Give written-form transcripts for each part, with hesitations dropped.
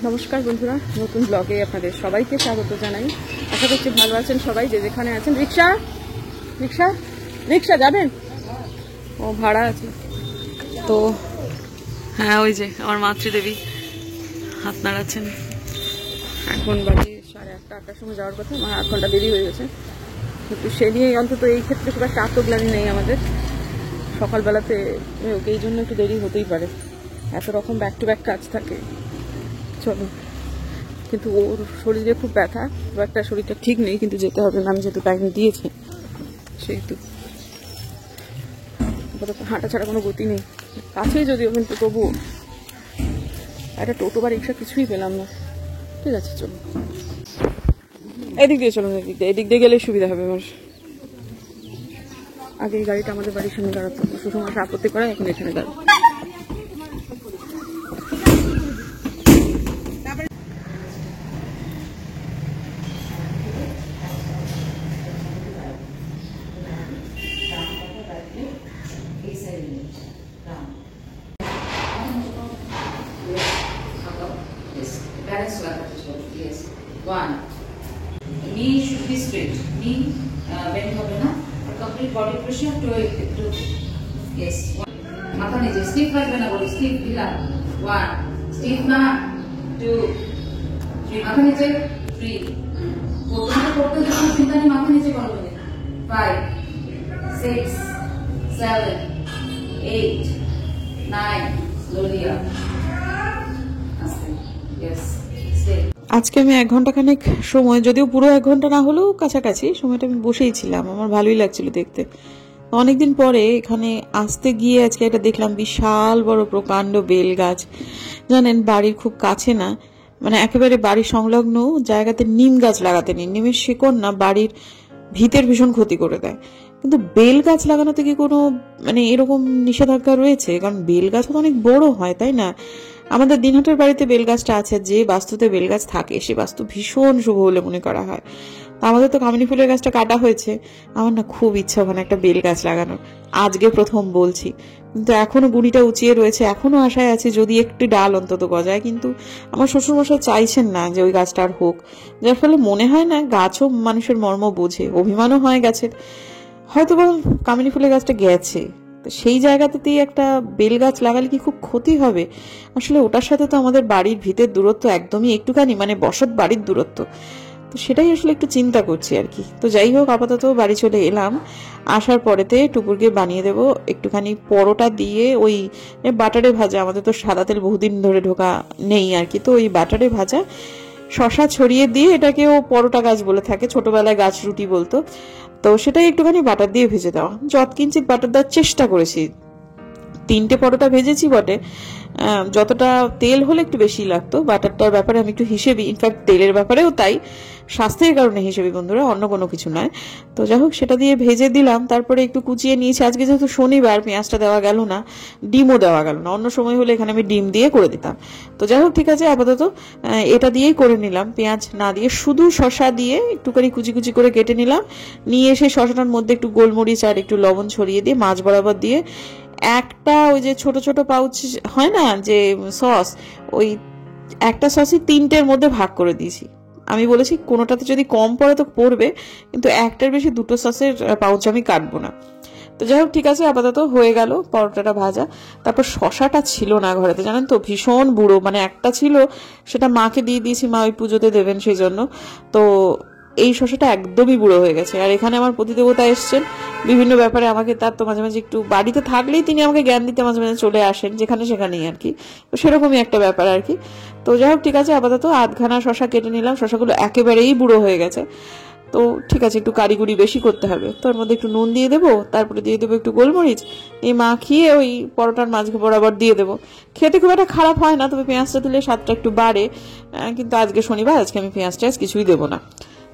নমস্কার বন্ধুরা, নতুন ব্লগে আপনাদের সবাইকে স্বাগত জানাই। আশা করছি ভালো আছেন সবাই, যে যেখানে আছেন। রিক্সা রিক্সা রিক্সা যাবেন? ও ভাড়া আছে তো। হ্যাঁ, ওই যে আমার মাতৃদেবী হাত নাড়াচ্ছেন। এখন বাজে 8:30-8টার সময় যাওয়ার কথা, আমার 8 ঘন্টা দেরি হয়ে গেছে। কিন্তু সে নিয়ে অন্তত এই ক্ষেত্রে খুব একটা আত্মগ্লানি নেই আমাদের। সকালবেলাতে ওকে এই জন্য একটু দেরি হতেই পারে, এত রকম ব্যাক টু ব্যাক কাজ থাকে। চলো, কিন্তু ওর শরীরে খুব ব্যথা, খুব একটা শরীরটা ঠিক নেই, কিন্তু যেতে হবে না। আমি যেহেতু টাইম দিয়েছি সেহেতু হাঁটা ছাড়া কোনো গতি নেই। কাছেই যদিও, কিন্তু তবুও একটা টোটো বা রিক্সা কিছুই পেলাম না। ঠিক আছে, চলো এদিক দিয়ে, চলো এদিক দিয়ে গেলে সুবিধা হবে আমার। আগে এই গাড়িটা আমাদের বাড়ির সামনে দাঁড়াতো, সুষমার আপত্তি করে এখন এখানে দাঁড়ায়। Yes. One. Knee should be straight. Knee bend হবে না. Complete body pressure to yes. মাথা নিচে স্টিফ রাখবে না, বলি স্টিফ দিলাম। One. স্টিফ না. Two. Three. মাথা নিচে. Three. করতে যখন চিন্তা নেই, মাথা নিচে করো তুমি। 5, 6, 7, 8, 9. Slowly up. Yes. Stay. আজকে আমি 1 ঘন্টা খানেক সময়, যদিও পুরো 1 ঘন্টা না হলেও কাছাকাছি সময়টা আমি বসেই ছিলাম। আমার ভালোই লাগছিল দেখতে। অনেকদিন পরে এখানে আসতে গিয়ে আজকে এটা দেখলাম, বিশাল বড় প্রকাণ্ড বেল গাছ। জানেন, বাড়ির খুব কাছে না, মানে একেবারে বাড়ির সংলগ্ন জায়গাতে নিম গাছ লাগাতে নেই। নিমের শিকড় না বাড়ির ভিতের ভীষণ ক্ষতি করে দেয়। কিন্তু বেল গাছ লাগানোতে কি কোনো মানে এরকম নিষেধাজ্ঞা রয়েছে? কারণ বেল গাছ তো অনেক বড় হয়, তাই না? আমাদের দিনহাটার বাড়িতে বেল গাছটা আছে, যে বাস্তুতে বেল গাছ থাকে সে বাস্তু ভীষণ শুভ বলে মনে করা হয়। আমাদের তো কামিনী ফুলের গাছটা কাটা হয়েছে, আমার না খুব ইচ্ছা ওখানে একটা বেল গাছ লাগানোর। আজকে প্রথম বলছি, কিন্তু এখনো গুড়িটা উঁচিয়ে রয়েছে, এখনো আশায় আছে যদি একটু ডাল অন্তত গজায়। কিন্তু আমার শ্বশুরমশাই চাইছেন না যে ওই গাছটা আর হোক, যার ফলে মনে হয় না গাছও মানুষের মর্ম বোঝে। অভিমানও হয় গাছের, হয়তো বা কামিনী ফুলের গাছটা গেছে, তো সেই জায়গাতেই একটা বেল গাছ লাগালে কি খুব ক্ষতি হবে? আসলে ওটার সাথে তো আমাদের বাড়ির ভিতের দূরত্ব একদমই একটুখানি, মানে বসত বাড়ির দূরত্ব। তো সেটাই আসলে একটু চিন্তা করছি আর কি। তো যাই হোক, আপাতত বাড়ি চলে এলাম। আসার পরেতে টুকুরকে বানিয়ে দেবো একটুখানি পরোটা দিয়ে, ওই বাটারে ভাজা, আমাদের তো সাদা তেল বহুদিন ধরে ঢোকা নেই আর কি, তো ওই বাটারে ভাজা শশা ছড়িয়ে দিয়ে, এটাকে ও পরোটা গাছ বলে থাকে, ছোটবেলায় গাছ রুটি বলতো। তো সেটাই একটুখানি বাটার দিয়ে ভেজে দেওয়া, যৎকিঞ্চিত বাটার দেওয়ার চেষ্টা করেছি। 3টে পরোটা ভেজেছি বটে, যতটা তেল হলে একটু বেশি লাগতো। বাটারটার ব্যাপারে আমি একটু হিসেবি, ইনফ্যাক্ট তেলের ব্যাপারেও তাই, স্বাস্থ্যের কারণে হিসেবি বন্ধুরা, অন্য কোনো কিছু নয়। তো যাই হোক, সেটা দিয়ে ভেজে দিলাম। তারপরে একটু কুচিয়ে নিয়েছি। আজকে যেহেতু শনিবার, পেঁয়াজটা দেওয়া গেল না, ডিমও দেওয়া গেল না। অন্য সময় হলে এখানে আমি ডিম দিয়ে করে দিতাম। তো যাই হোক, ঠিক আছে, আপাতত এটা দিয়েই করে নিলাম, পেঁয়াজ না দিয়ে, শুধু শশা দিয়ে একটুখানি কুচি কুচি করে কেটে নিলাম। নিয়ে এসে শশাটার মধ্যে একটু গোলমরিচ আর একটু লবণ ছড়িয়ে দিয়ে, মাছ বরাবর দিয়ে একটা ওই যে ছোট ছোট পাউচ হয় না যে সস, ওই একটা সসই 3টের মধ্যে ভাগ করে দিয়েছি। আমি বলেছি কোনোটাতে যদি কম পড়ে তো পড়বে, কিন্তু একটার বেশি 2টো সসের পাউচ আমি কাটবো না। তো যাই হোক, ঠিক আছে, আপাতত হয়ে গেল পরোটাটা ভাজা। তারপর শশাটা ছিল না ঘরেতে, জানেন তো, ভীষণ বুড়ো, মানে একটা ছিল, সেটা মাকে দিয়ে দিয়েছি, মা ওই পুজোতে দেবেন সেই জন্য। তো এই শশাটা একদমই বুড়ো হয়ে গেছে। আর এখানে আমার পতিদেবতা এসছেন, বিভিন্ন ব্যাপারে আমাকে, তার তো মাঝে মাঝে একটু বাড়িতে থাকলেই তিনি আমাকে জ্ঞান দিতে মাঝে মাঝে চলে আসেন, যেখানে সেখানেই আর কি। তো সেরকমই একটা ব্যাপার আর কি। তো যাই হোক, ঠিক আছে, আপাতত আধখানা শশা কেটে নিলাম। শশাগুলো একেবারেই বুড়ো হয়ে গেছে। তো ঠিক আছে, একটু কারিগরি বেশি করতে হবে। তো ওর মধ্যে একটু নুন দিয়ে দেবো, তারপরে দিয়ে দেবো একটু গোলমরিচ, এই মাখিয়ে ওই পরোটার মাঝে বরাবর দিয়ে দেবো। খেতে খুব একটা খারাপ হয় না, তবে পেঁয়াজটা দিলে স্বাদটা একটু বাড়ে। কিন্তু আজকে শনিবার, আজকে আমি পেঁয়াজ টেয়াজ কিছুই দেবো না।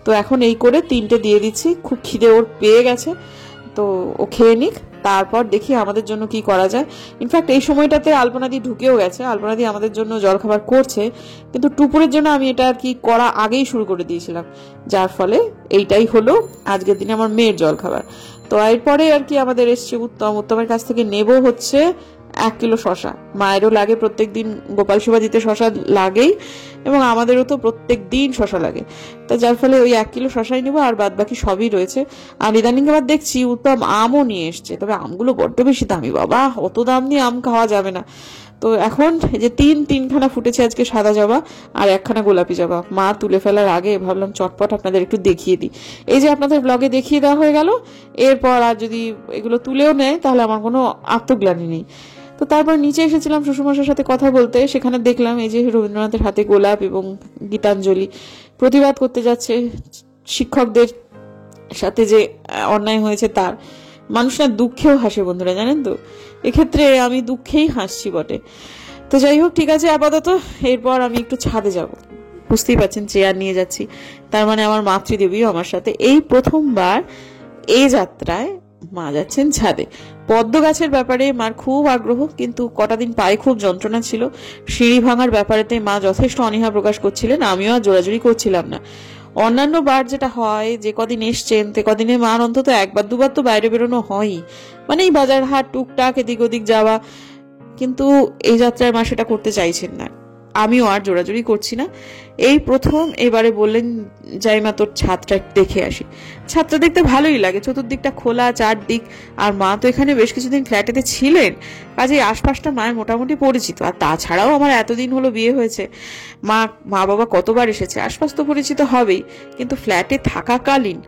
তো এখন এই করে 3টে দিয়ে দিচ্ছি। খুব খিদে ওর পেয়ে গেছে, তো ও খেয়ে নিক, তারপর দেখি আমাদের জন্য কি করা যায়। ইনফ্যাক্ট এই সময়টাতে আলপনাদি ঢুকেও গেছে, আলপনাদি আমাদের জন্য জলখাবার করছে, কিন্তু টুপুরের জন্য আমি এটা আর কি করা আগেই শুরু করে দিয়েছিলাম, যার ফলে এইটাই হলো আজকের দিনে আমার মেয়ের জলখাবার। তো এরপরে আর কি আমাদের এসছে উত্তমের কাছ থেকে নেব হচ্ছে 1 কিলো শশা। মায়েরও লাগে প্রত্যেক দিন, গোপাল সেবা দিতে শশা লাগেই, এবং আমাদেরও তো প্রত্যেক দিন শশা লাগে। তা যার ফলে ওই 1 কিলো শশাই নেবো, আর বাদ বাকি সবই রয়েছে। আর ইদানিং আবার দেখছি উত্তম আমও নিয়ে এসছে, তবে আমগুলো বড্ড বেশি দামি বাবা, অত দাম দিয়ে আম খাওয়া যাবে না। তো এখন এই যে তিনখানা ফুটেছে আজকে সাদা জবা, আর 1খানা গোলাপি জবা। মা তুলে ফেলার আগে ভাবলাম চটপট আপনাদের একটু দেখিয়ে দিই। এই যে আপনাদের ব্লগে দেখিয়ে দেওয়া হয়ে গেল, এরপর আর যদি এগুলো তুলেও নেয় তাহলে আমার কোনো আত্মগ্লানি নেই। তো তারপর নিচে এসেছিলাম শ্বশুরমশাইয়ের সাথে কথা বলতে, সেখানে দেখলাম এই যে রবীন্দ্রনাথের হাতে গোলাপ এবং গীতাঞ্জলি প্রতিবাদ করতে যাচ্ছে শিক্ষকদের সাথে যে অন্যায় হয়েছে তার। মানুষ না দুঃখেও হাসে বন্ধুরা, জানেন তো, এক্ষেত্রে আমি দুঃখেই হাসছি বটে। তো যাই হোক, ঠিক আছে, আপাতত এরপর আমি একটু ছাদে যাব। বুঝতেই পারছেন চেয়ার নিয়ে যাচ্ছি, তার মানে আমার মাতৃদেবীও আমার সাথে। এই প্রথমবার এই যাত্রায় মা যাচ্ছেন ছাদে। পদ্ম গাছের ব্যাপারে মার খুব আগ্রহ, কিন্তু কটা দিন পায়ে খুব যন্ত্রণা ছিল। সিঁড়ি ভাঙার ব্যাপারেতে মা যথেষ্ট অনীহা প্রকাশ করছিলেন, আমিও আর জোরাজুরি করছিলাম না। অন্যান্য বার যেটা হয়, যে কদিন এসছেন তে কদিনে মার অন্তত 1-2 বার তো বাইরে বেরোনো হয়ই, মানে এই বাজার হাট টুকটাক এদিক ওদিক যাওয়া, কিন্তু এই যাত্রায় মা সেটা করতে চাইছেন না। আমিও আর জোরাজুরি করছি না। এই প্রথম এবারে বললেন যাইমা তোর ছাদটা দেখে আসি। ছাদটা দেখতে ভালোই লাগে, চতুর্দিকটা খোলা, চারদিক। আর মা তো এখানে বেশ কিছুদিন ফ্ল্যাটেতে ছিলেন, কাজে আশপাশটা মায়ের মোটামুটি পরিচিত। আর তাছাড়াও আমার এতদিন হলো বিয়ে হয়েছে, মা বাবা কতবার এসেছে, আশপাশ তো পরিচিত হবেই। কিন্তু ফ্ল্যাটে থাকাকালীন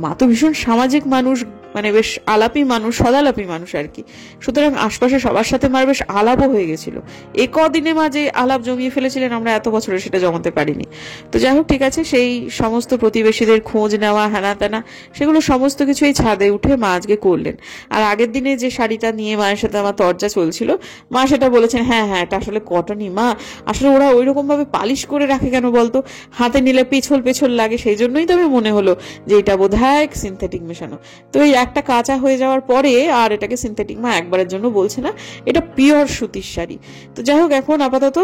মা তো ভীষণ সামাজিক মানুষ, মানে বেশ আলাপী মানুষ, সদালাপী মানুষ আর কি। সুতরাং আশপাশে সবার সাথে মার বেশ আলাপও হয়ে গেছিল। এ কদিনে মা যে আলাপ জমিয়ে ফেলেছিলেন, আমরা এত বছরে সেটা জমাতে পারিনি। তো যাই হোক, ঠিক আছে, সেই সমস্ত প্রতিবেশীদের খোঁজ নেওয়া, হ্যানা ত্যানা, সেগুলো সমস্ত কিছু এই ছাদে উঠে মা আজকে করলেন। আর আগের দিনে যে শাড়িটা নিয়ে মায়ের সাথে আমার তরজা চলছিল, মা সেটা বলেছেন, হ্যাঁ হ্যাঁ এটা আসলে কটনই মা, আসলে ওরা ওই রকম ভাবে পালিশ করে রাখে কেন বলতো, হাতে নিলে পেছল লাগে, সেই জন্যই তবে মনে হলো যে এটা বোধহয় সিনথেটিক মেশানো। তো এই একটা কাঁচা হয়ে যাওয়ার পরে আর এটাকে সিনথেটিক মা একবারের জন্য বলছে না, এটা পিওর সুতির শাড়ি। তো যাই হোক, এখন আপাতত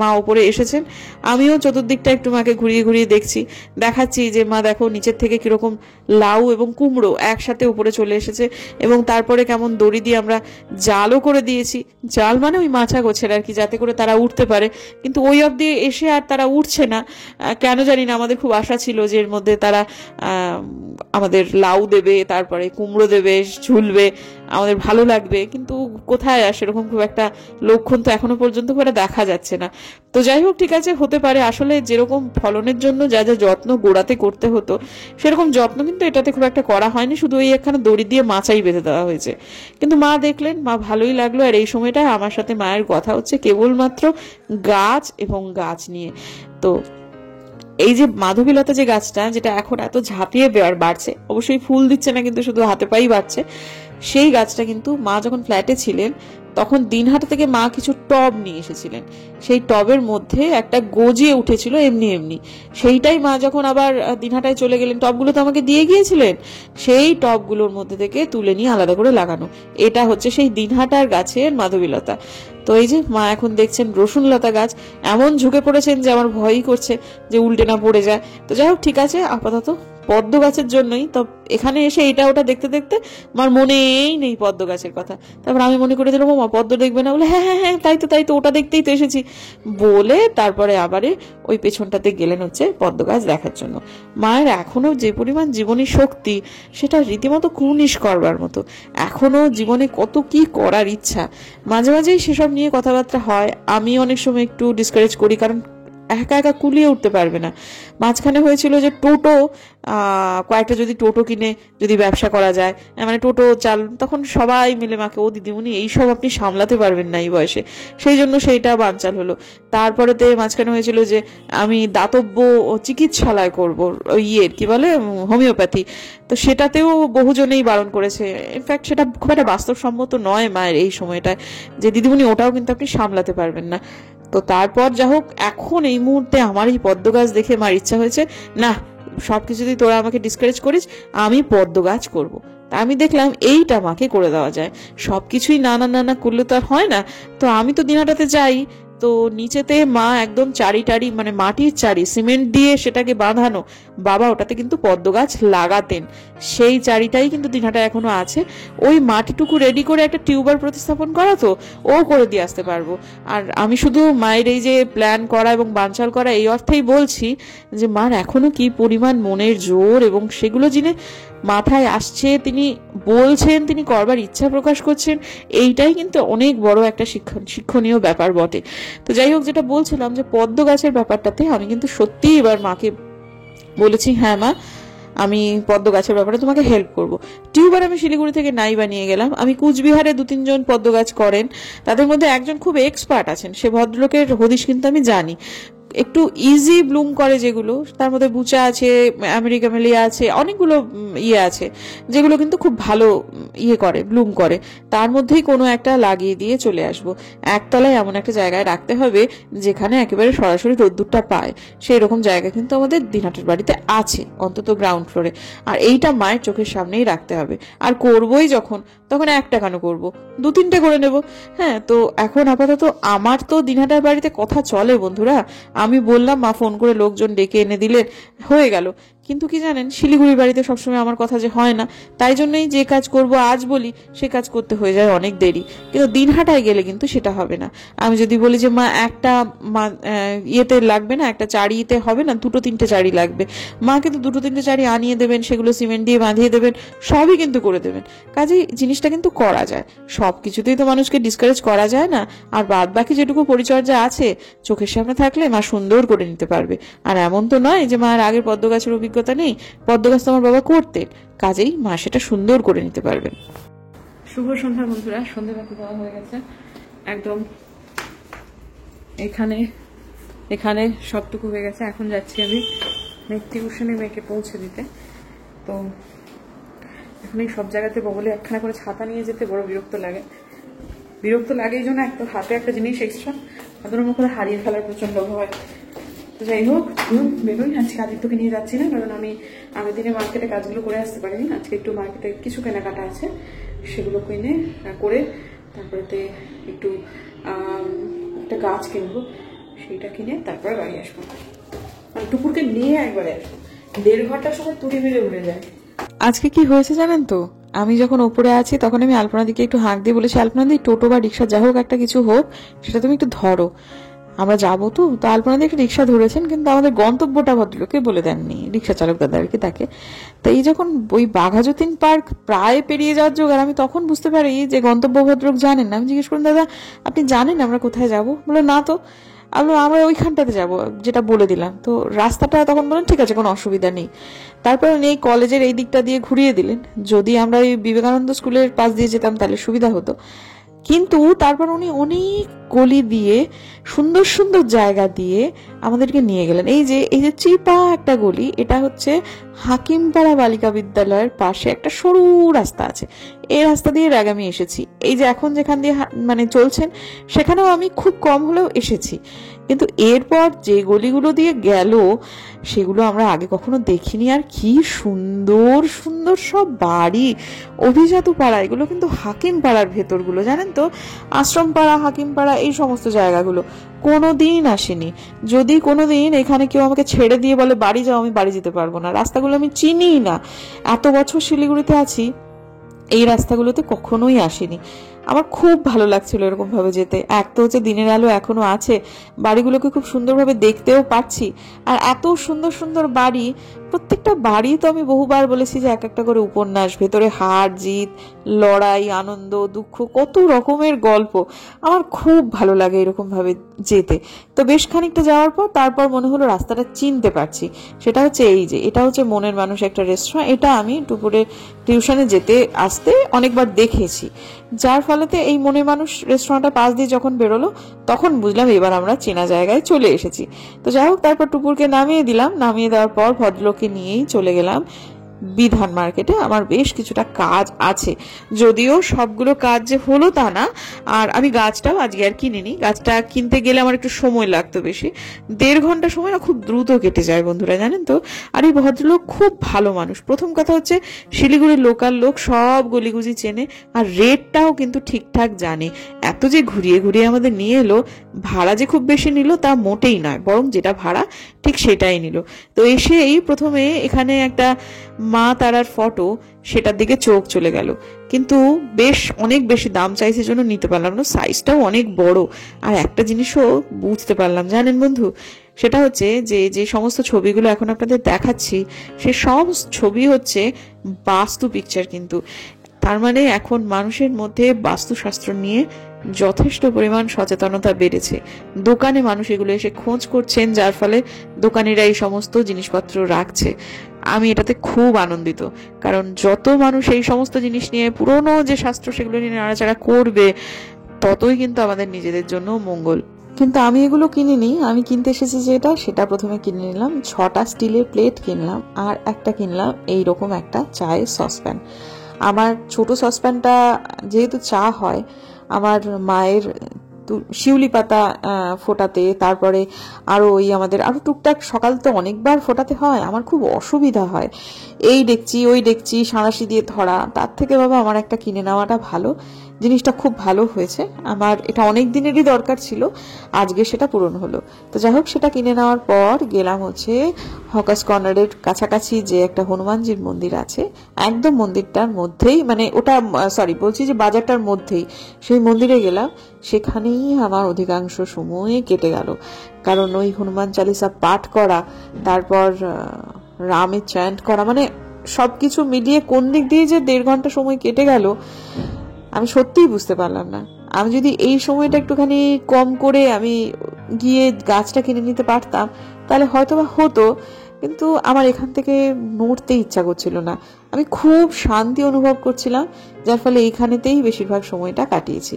মা ওপরে এসেছেন, আমিও চতুর্দিকটা একটু মাকে ঘুরিয়ে ঘুরিয়ে দেখছি, দেখাচ্ছি যে মা দেখো নিচের থেকে কিরকম লাউ এবং কুমড়ো একসাথে উপরে চলে এসেছে, এবং তারপরে কেমন দড়ি দিয়ে আমরা জালও করে দিয়েছি। জাল মানে ওই মাছা গোছের আর কি, যাতে করে তারা উঠতে পারে, কিন্তু ওই অবধি এসে আর তারা উঠছে না কেন জানি না। আমাদের খুব আশা ছিল যে এর মধ্যে তারা আমাদের লাউ দেবে, তারপরে কুমড়ো দেবে, ঝুলবে, আমাদের ভালো লাগবে, কিন্তু কোথায় আসে এরকম খুব একটা লক্ষণ তো এখনো পর্যন্ত খুব একটা দেখা যাচ্ছে না। তো যাই হোক, ঠিক আছে, হতে পারে আসলে যেরকম ফলনের জন্য যা যা যত্ন গোড়াতে করতে হতো, সেরকম যত্ন কিন্তু এটাতে খুব একটা করা হয়নি, শুধু ওই একখানা দড়ি দিয়ে মাচাই বেঁধে দেওয়া হয়েছে। কিন্তু মা দেখলেন, মা ভালোই লাগলো। আর এই সময়টায় আমার সাথে মায়ের কথা হচ্ছে কেবলমাত্র গাছ এবং গাছ নিয়ে। তো এই যে মাধবীলতা যে গাছটা, যেটা এখন এত ঝাঁপিয়ে বাড়ছে, অবশ্যই ফুল দিচ্ছে না, কিন্তু শুধু হাতে পাই বাড়ছে, সেই গাছটা কিন্তু মা যখন ফ্ল্যাটে ছিলেন তখন দিনহাটা থেকে মা কিছু টব নিয়ে এসেছিলেন। সেই টবের মধ্যে একটা গজিয়ে উঠেছিল এমনি এমনি, সেইটাই মা যখন আবার দিনহাটায় চলে গেলেন, টবগুলো তো আমাকে দিয়ে গিয়েছিলেন, সেই টবগুলোর মধ্যে থেকে তুলে নিয়ে আলাদা করে লাগানো। এটা হচ্ছে সেই দিনহাটার গাছের মাধবীলতা। তো এই যে মা এখন দেখছেন রসুনলতা গাছ, এমন ঝুঁকে পড়েছেন যে আমার ভয়ই করছে যে উল্টে না পড়ে যায়। তো যাই হোক, ঠিক আছে, আপাতত পদ্ম গাছের জন্যই তো এখানে এসে এটা ওটা দেখতে দেখতে আমার মনেই নেই পদ্ম গাছের কথা। তারপর আমি মনে করে দিলাম, মা পদ্ম দেখবে না বলে, হ্যাঁ হ্যাঁ হ্যাঁ তাই তো ওটা দেখতেই তো এসেছি বলে, তারপরে আবারে ওই পেছনটাতে গেলেন হচ্ছে পদ্ম গাছ দেখার জন্য। মায়ের এখনো যে পরিমাণ জীবনী শক্তি, সেটা রীতিমতো কুর্নিশ করবার মতো। এখনো জীবনে কত কি করার ইচ্ছা, মাঝে মাঝেই সেসব নিয়ে কথাবার্তা হয়। আমি অনেক সময় একটু ডিসকারেজ করি, কারণ একা একা কুলিয়ে উঠতে পারবে না। মাঝখানে হয়েছিল যে টোটো, কয়েকটা যদি টোটো কিনে যদি ব্যবসা করা যায়, মানে টোটো চাল, তখন সবাই মিলে মাকে, ও দিদিমণি এইসব আপনি সামলাতে পারবেন না এই বয়সে, সেই জন্য সেইটা বানচাল হলো। তারপরেতে মাঝখানে হয়েছিল যে আমি দাতব্য চিকিৎসালয় করবো, ওই কি বলে হোমিওপ্যাথি, তো সেটাতেও বহুজনেই বারণ করেছে। ইনফ্যাক্ট সেটা খুব একটা বাস্তবসম্মত নয় মায়ের এই সময়টায়, যে দিদিমণি ওটাও কিন্তু আপনি সামলাতে পারবেন না। তো তারপর যা হোক, এখন এই মুহূর্তে আমার এই পদ্ম গাছ দেখে মার ইচ্ছা হয়েছে, না সবকিছুতেই তোরা আমাকে ডিসকারেজ করিস, আমি পদ্ম গাছ করবো। তা আমি দেখলাম এইটা মাকে করে দেওয়া যায়। সবকিছুই না না না না করলে তো আর হয় না। তো আমি তো দিনাটাতে যাই, তো নিচেতে মা একদম চারি টারি মানে মাটির চারি সিমেন্ট দিয়ে সেটাকে বাঁধানো, বাবা ওটাতে কিন্তু পদ্ম গাছ লাগাতেন, সেই চারিটাই কিন্তু দিনহাটা এখনো আছে। ওই মাটিটুকু রেডি করে একটা টিউবার প্রতিস্থাপন করা তো ও করে দিয়ে আসতে পারবো। আর আমি শুধু মায়ের এই যে প্ল্যান করা এবং বানচাল করা এই অর্থেই বলছি যে মার এখনো কি পরিমাণ মনের জোর এবং সেগুলো যিনি মাথায় আসছে, তিনি বলছেন, তিনি করবার ইচ্ছা প্রকাশ করছেন, এইটাই কিন্তু অনেক বড় একটা শিক্ষণীয় ব্যাপার বটে। তো যাই হোক, যেটা বলছিলাম যে পদ্ম গাছের ব্যাপারটাতে আমি কিন্তু সত্যি এবার মাকে বলেছি, হ্যাঁ মা আমি পদ্ম গাছের ব্যাপারে তোমাকে হেল্প করব। টিউবার আমি শিলিগুড়ি থেকে নাই বানিয়ে গেলাম। আমি কুচবিহারে 2-3 জন পদ্ম গাছ করেন, তাদের মধ্যে একজন খুব এক্সপার্ট আছেন, সে ভদ্রলোকের হদিশ কিন্তু আমি জানি। একটু ইজি ব্লুম করে যেগুলো, তার মধ্যে বুচা আছে, আমেরিকা মেলিয়া আছে, অনেকগুলো ইয়ে আছে যেগুলো কিন্তু খুব ভালো ইয়ে করে, ব্লুম করে। তার মধ্যেই কোনো একটা লাগিয়ে দিয়ে চলে আসবো। একতলায় এমন একটা জায়গায় রাখতে হবে যেখানে একেবারে সরাসরি রোদ্দুরটা পায়, সেই রকম জায়গা কিন্তু আমাদের দিনহাটার বাড়িতে আছে, অন্তত গ্রাউন্ড ফ্লোরে। আর এইটা মায়ের চোখের সামনেই রাখতে হবে। আর করবোই যখন, তখন একটা কেন করবো, 2-3টে করে নেব। হ্যাঁ, তো এখন আপাতত আমার তো দিনহাটার বাড়িতে কথা চলে বন্ধুরা। আমি বললাম, মা ফোন করে লোকজন ডেকে এনে দিলেন, হয়ে গেল। কিন্তু কি জানেন, শিলিগুড়ির বাড়িতে সবসময় আমার কথা যে হয় না, তাই জন্যই যে কাজ করব আজ বলি সে কাজ করতে হয়ে যায় অনেক দেরি। কিন্তু দিনহাটায় গেলে কিন্তু সেটা হবে না। আমি যদি বলি যে মা একটা ইয়েতে লাগবে না, একটা চারিতে হবে না, 2-3টে চারি লাগবে, মা কিন্তু 2-3টে চারি আনিয়ে দেবেন, সেগুলো সিমেন্ট দিয়ে বাঁধিয়ে দেবেন, সবই কিন্তু করে দেবেন। কাজেই জিনিসটা কিন্তু করা যায়। সব কিছুতেই তো মানুষকে ডিসকারেজ করা যায় না। আর বাদ বাকি যেটুকু পরিচর্যা আছে চোখের সামনে থাকলে মা সুন্দর করে নিতে পারবে। আর এমন তো নয় যে মার আগের পদ্ম গাছের অভিজ্ঞতা নেই, পদ্ম গাছ তো আমার বাবা করতেন, কাজেই মা সেটা সুন্দর করে নিতে পারবেন। শুভ সন্ধ্যা বন্ধুরা, সন্ধ্যে বাকি দেওয়া হয়ে গেছে একদম, এখানে এখানে সবটুকু হয়ে গেছে। এখন যাচ্ছি আমি টিউশনে মেয়েকে পৌঁছে দিতে। তো এখন এই সব জায়গাতে বগলে একখানা করে ছাতা নিয়ে যেতে বড় বিরক্ত লাগে। এই জন্য একটা হাতে একটা জিনিস এক্সট্রা তাদের মুখে হারিয়ে ফেলার প্রচন্ড ভয়। তো যাই হোক, বেরোই। আজকে আদিত্যকে নিয়ে যাচ্ছি না, কারণ আমি আগের দিনে মার্কেটে কাজগুলো করে আসতে পারিনি। আজকে একটু মার্কেটে কিছু কেনাকাটা আছে, সেগুলো কিনে করে তারপরেতে একটু একটা গাছ কিনবো, সেইটা কিনে তারপরে বাড়ি আসবো। মানে টুকুরকে নিয়ে একবারে আসবো, 1.5 ঘন্টার সময় তুড়ি মেরে উড়ে যায়। আজকে কি হয়েছে জানেন তো, আমি যখন ওপরে আছি তখন আমি আলপনা দিকে একটু হাঁক দিয়ে বলেছি, আলপনা দি টোটো বা রিক্সা যা হোক একটা কিছু হোক, সেটা তুমি একটু ধরো, আমরা যাবো। তো আলপনা দিয়ে একটা রিক্সা ধরেছেন, কিন্তু আমাদের গন্তব্যটা ভদ্রলোককে বলে দেননি, রিক্সা চালক দাদাকে তাকে। তাই যখন ওই বাঘাযতীন পার্ক প্রায় পেরিয়ে যাওয়ার জোগাড়, আমি তখন বুঝতে পারি যে গন্তব্য ভদ্রলোক জানেন না। আমি জিজ্ঞেস করুন, দাদা আপনি জানেন আমরা কোথায় যাবো? বলে না তো। আমরা ওইখানটাতে যাবো যেটা বলে দিলাম। তো রাস্তাটা তখন বলেন ঠিক আছে, কোনো অসুবিধা নেই। তারপর এই কলেজের এই দিকটা দিয়ে ঘুরিয়ে দিলেন। যদি আমরা ওই বিবেকানন্দ স্কুলের পাশ দিয়ে যেতাম তাহলে সুবিধা হতো, কিন্তু তারপর উনি অনেক গলি দিয়ে সুন্দর সুন্দর জায়গা দিয়ে আমাদেরকে নিয়ে গেলেন। এই যে চিপা একটা গলি, এটা হচ্ছে হাকিমপাড়া বালিকা বিদ্যালয়ের পাশে একটা সরু রাস্তা আছে, এই রাস্তা দিয়ে আগে আমি এসেছি। এই যে এখন যেখান দিয়ে মানে চলছেন সেখানেও আমি খুব কম হলেও এসেছি, কিন্তু এরপর যে গলিগুলো দিয়ে গেল সেগুলো আমরা আগে কখনো দেখিনি। আর কি সুন্দর সুন্দর সব বাড়ি, অভিজাত পাড়া, এগুলো কিন্তু হাকিম পাড়ার ভেতরগুলো, জানেন তো, আশ্রম পাড়া, হাকিম পাড়া, এই সমস্ত জায়গাগুলো কোনোদিন আসেনি। যদি কোনোদিন এখানে কেউ আমাকে ছেড়ে দিয়ে বলে বাড়ি যাও, আমি বাড়ি যেতে পারবো না। রাস্তাগুলো আমি চিনি না, এত বছর শিলিগুড়িতে আছি, এই রাস্তাগুলোতে কখনোই আসেনি। আমার খুব ভালো লাগছিল এরকম ভাবে যেতে। এক তো হচ্ছে দিনের আলো এখনো আছে, বাড়িগুলোকে খুব সুন্দরভাবে দেখতেও পাচ্ছি। আর এত সুন্দর সুন্দর বাড়ি, প্রত্যেকটা বাড়ি তো আমি বহুবার বলেছি যে এক একটা করে উপন্যাস, ভেতরে হার জিত, লড়াই, আনন্দ, দুঃখ, কত রকমের গল্প। আমার খুব ভালো লাগে এরকম ভাবে যেতে। তো বেশ খানিকটা যাওয়ার পর তারপর মনে হলো রাস্তাটা চিনতে পারছি। সেটা হচ্ছে এই যে, এটা হচ্ছে মনের মানুষ একটা রেস্টুরেন্ট। এটা আমি দুপুরে টিউশনে যেতে আসতে অনেকবার দেখেছি, যার ফলেতে এই মনের মানুষ রেস্টুরেন্টটা পাশ দিয়ে যখন বেরোলো তখন বুঝলাম এবার আমরা চেনা জায়গায় চলে এসেছি। তো যাই হোক, তারপর টুপুরকে নামিয়ে দিলাম। নামিয়ে দেওয়ার পর ভদ্রলোককে নিয়েই চলে গেলাম বিধান মার্কেটে আমার বেশ কিছুটা কাজ আছে, যদিও সবগুলো কাজ যে হলো তা না। আর আমি গাছটাও আজকে আর কিনিনি, গাছটা কিনতে গেলে আমার একটু সময় লাগতো বেশি, 1.5 ঘন্টা সময় না খুব দ্রুত কেটে যায় বন্ধুরা, জানেন তো। আর এই ভদ্রলোক খুব ভালো মানুষ। প্রথম কথা হচ্ছে শিলিগুড়ির লোকাল লোক, সব গলিগুজি চেনে, আর রেটটাও কিন্তু ঠিকঠাক জানে। এত যে ঘুরিয়ে ঘুরিয়ে আমাদের নিয়ে এলো, ভাড়া যে খুব বেশি নিল তা মোটেই নয়, বরং যেটা ভাড়া ঠিক সেটাই নিল। তো এসেই প্রথমে এখানে একটা মা তারার ফটো, সেটার দিকে চোখ চলে গেল, কিন্তু বেশ অনেক বেশি দাম চাইছে জন্য নিতে পারলাম না, সাইজটাও অনেক বড়। আর একটা জিনিসও বুঝতে পারলাম জানেন বন্ধু, সেটা হচ্ছে যে যে সমস্ত ছবিগুলো এখন আপনাদের দেখাচ্ছি, সে সব ছবি হচ্ছে বাস্তু পিকচার। কিন্তু তার মানে এখন মানুষের মধ্যে বাস্তুশাস্ত্র নিয়ে যথেষ্ট পরিমাণ সচেতনতা বেড়েছে। দোকানে মানুষ এগুলো এসে খোঁজ করছেন, যার ফলে দোকানিরা এই সমস্ত জিনিসপত্র রাখছে। আমি এটাতে খুব আনন্দিত, কারণ যত মানুষ এই সমস্ত জিনিস নিয়ে, পুরনো যে শাস্ত্র সেগুলো নিয়ে নাড়াচাড়া করবে, ততই কিন্তু আমাদের নিজেদের জন্য মঙ্গল। কিন্তু আমি এগুলো কিনিনি, আমি কিনতে এসেছি যেটা, সেটা প্রথমে কিনে নিলাম 6টা স্টিলের প্লেট কিনলাম, আর একটা কিনলাম এইরকম একটা চায়ের সসপ্যান। আমার ছোট সসপ্যানটা যেহেতু চা হয়, আমার মায়ের শিউলি পাতা ফোটাতে, তারপরে আরো ওই আমাদের আরো টুকটাক সকাল তো অনেকবার ফোটাতে হয়, আমার খুব অসুবিধা হয় এই ডেকচি ওই ডেকচি সাঁড়াশি দিয়ে ধরা। তার থেকে বাবা আমার একটা কিনে নেওয়াটা ভালো। জিনিসটা খুব ভালো হয়েছে, আমার এটা অনেক দিনেরই দরকার ছিল, আজকে সেটা পূরণ হলো। তো যাই হোক, সেটা কিনে নেওয়ার পর গেলাম হচ্ছে হকার্স কর্নারের কাছাকাছি যে একটা হনুমানজির মন্দির আছে, একদম মন্দিরটার মধ্যেই, মানে ওটা সরি বলছি যে বাজারটার মধ্যেই, সেই মন্দিরে গেলাম। সেখানেই আমার অধিকাংশ সময় কেটে গেল, কারণ ওই হনুমান চালিসা পাঠ করা, তারপর রামের চ্যান্ট করা, মানে সবকিছু মিলিয়ে কোন দিক দিয়ে যে 1.5 ঘন্টা সময় কেটে গেল আমি সত্যিই বুঝতে পারলাম না। আমি যদি এই সময়টা একটুখানি কম করে আমি গিয়ে গাছটা কিনে নিতে পারতাম, তাহলে হয়তো বা হতো, কিন্তু আমার এখান থেকে নড়তে ইচ্ছা করছিল না। আমি খুব শান্তি অনুভব করছিলাম, যার ফলে এইখানেতেই বেশিরভাগ সময়টা কাটিয়েছি।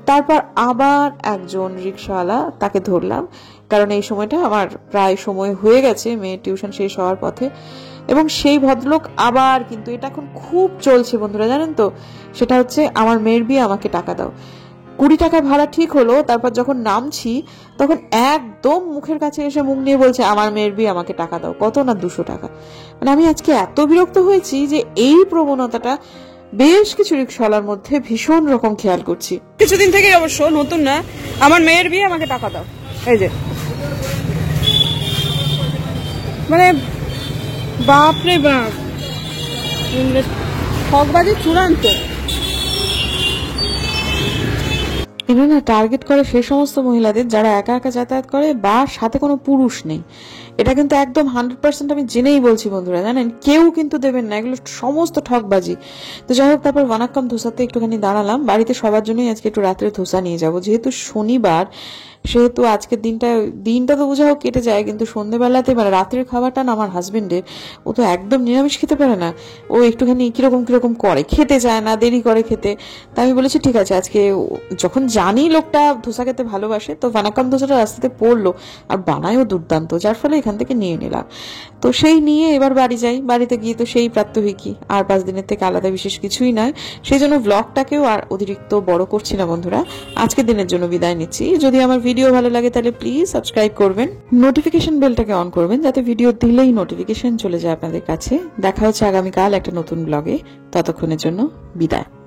তারপর আবার একজন রিক্সাওয়ালা, তাকে ধরলাম, কারণ এই সময়টা আমার প্রায় সময় হয়ে গেছে, মেয়ের টিউশন শেষ হওয়ার পথে। এবং সেই ভদ্রলোক আবার, কিন্তু এটা এখন খুব চলছে বন্ধুরা, জানেন তো, সেটা হচ্ছে আমার মেয়ের বিয়ে, আমাকে টাকা দাও। 20 টাকা ভাড়া ঠিক হলো, তারপর যখন নামছি তখন একদম মুখের কাছে এসে মুখ নিয়ে বলছে আমার মেয়ের বিয়ে, আমাকে টাকা দাও। কত না, 200 টাকা। মানে আমি আজকে এত বিরক্ত হয়েছি যে এই প্রবণতাটা বেশ কিছু রিক্সাওয়ালার মধ্যে ভীষণ রকম খেয়াল করছি কিছুদিন থেকে, অবশ্য নতুন না। আমার মেয়ের বিয়ে, আমাকে টাকা দাও, এই যে, মানে বাপরে বাপ, ঠকবাজি চূড়ান্ত। এরা না টার্গেট করে সেই সমস্ত মহিলাদের যারা একা একা যাতায়াত করে বা সাথে কোনো পুরুষ নেই। এটা কিন্তু একদম 100% আমি জেনেই বলছি বন্ধুরা, জানেন, কেউ কিন্তু দেবেন না, এগুলো সমস্ত ঠকবাজি। তো যাই হোক, তারপর ওয়ানাক্কাম ধোসাতে একটুখানি দাঁড়ালাম। বাড়িতে সবার জন্যই আজকে একটু রাত্রে ধোসা নিয়ে যাব, যেহেতু শনিবার, সেহেতু আজকের দিনটা তো বোঝা হোক কেটে যায়, কিন্তু সন্ধ্যেবেলাতে মানে রাত্রের খাবারটা না আমার হাজবেন্ডের, ও তো একদম নিরামিষ খেতে পারে না, ও একটুখানি কিরকম কিরকম করে, খেতে চায় না, দেরি করে খেতে। তাই আমি বলেছি ঠিক আছে, আজকে যখন জানি লোকটা ধোসা খেতে ভালোবাসে, তো ভানাকাম ধোসাটা রাস্তাতে পড়লো, আর বানায়ও দুর্দান্ত, যার ফলে এখান থেকে নিয়ে নিলাম। তো সেই নিয়ে এবার বাড়ি যাই। বাড়িতে গিয়ে তো সেই প্রাত্যহিকই, আর 5 দিনের থেকে আলাদা বিশেষ কিছুই নয়। সেই জন্য ব্লগটাকেও আর অতিরিক্ত বড় করছি না বন্ধুরা, আজকের দিনের জন্য বিদায় নিচ্ছি। যদি আমার ভিডিও ভালো লাগে তাহলে প্লিজ সাবস্ক্রাইব করবেন, নোটিফিকেশন বেলটাকে অন করবেন, যাতে ভিডিও দিলেই নোটিফিকেশন চলে যায় আপনাদের কাছে। দেখা হচ্ছে আগামীকাল একটা নতুন ব্লগে, ততক্ষণের জন্য বিদায়।